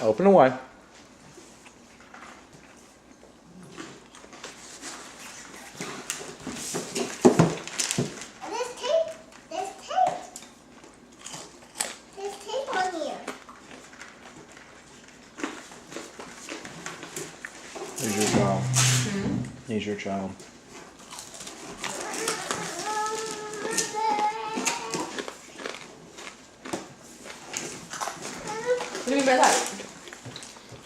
Open and wide. There's tape. There's tape. There's tape on here. Here's your child. Here's your child. What do you mean by that?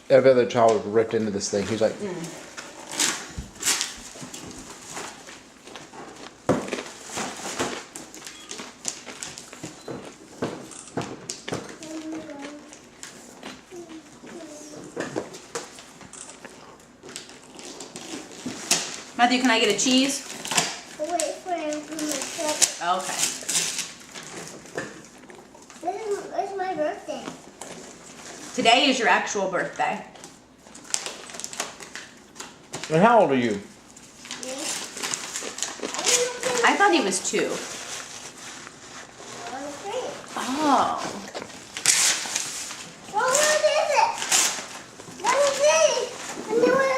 Every other child ripped into this thing. He's like, Matthew, can I get a cheese? Wait for him to make Okay. This is my birthday. Today is your actual birthday. and how old are you? I thought he was 2. Oh. Well, what is it? What is it? I know what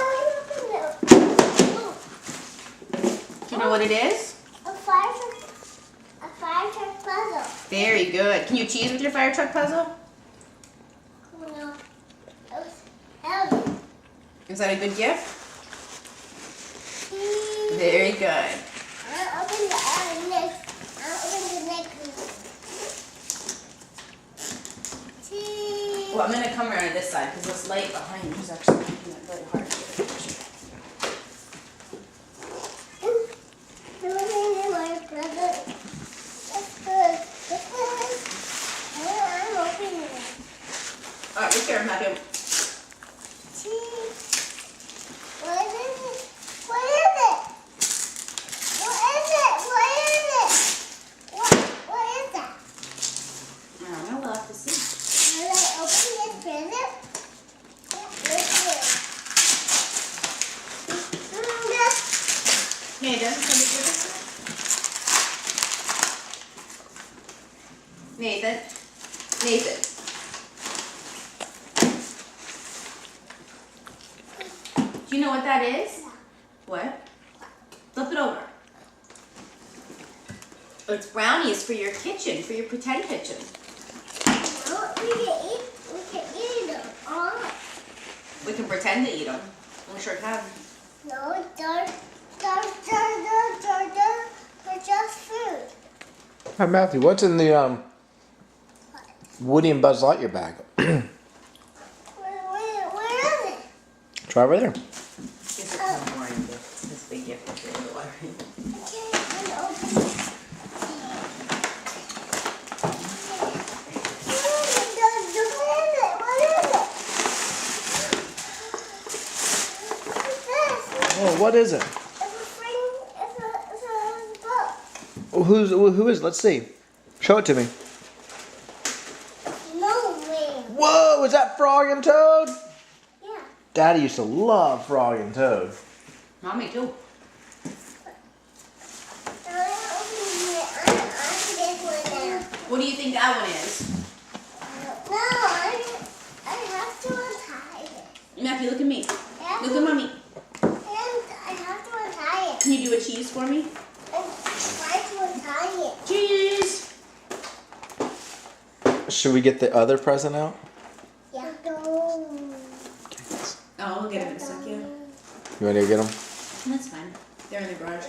Do you know what it is? a fire truck puzzle. Very good. Can you cheese with your fire truck puzzle? No. It was heavy. Is that a good gift? Very good. I'll open the next. Well, I'm gonna come around to this side because this light behind you is actually making it very hard to get a picture. I'm opening it. All right, be careful, Matthew. What is it? What is it? What is it? What is it? What is that? I don't know. We'll have to see. Will I open this present? Hey, doesn't somebody give us that? Nathan. Nathan. Do you know what that is? What? Flip it over. It's brownies for your kitchen, for your pretend kitchen. We can eat them all. We can pretend to eat them. We sure can. No, they're just food. Hi, Matthew. What's in the Woody and Buzz Lightyear bag? Where is it? Try over there. Here's a couple more in this big gift for your little wiring. Okay, I'm opening it. Oh, what is it? It's a book. Oh, who is it? Let's see. Show it to me. No way. Whoa, is that Frog and Toad? Yeah. Daddy used to love Frog and Toad. Mommy too. I'm this one now. What do you think that one is? No, I have to untie it. Matthew, look at me. Yeah. Look at mommy. And I have to untie it. Can you do a cheese for me? And try to untie it. Cheese! Should we get the other present out? Yeah. Oh, we'll get it in a sec, yeah. You want to go get them? That's fine. They're in the garage.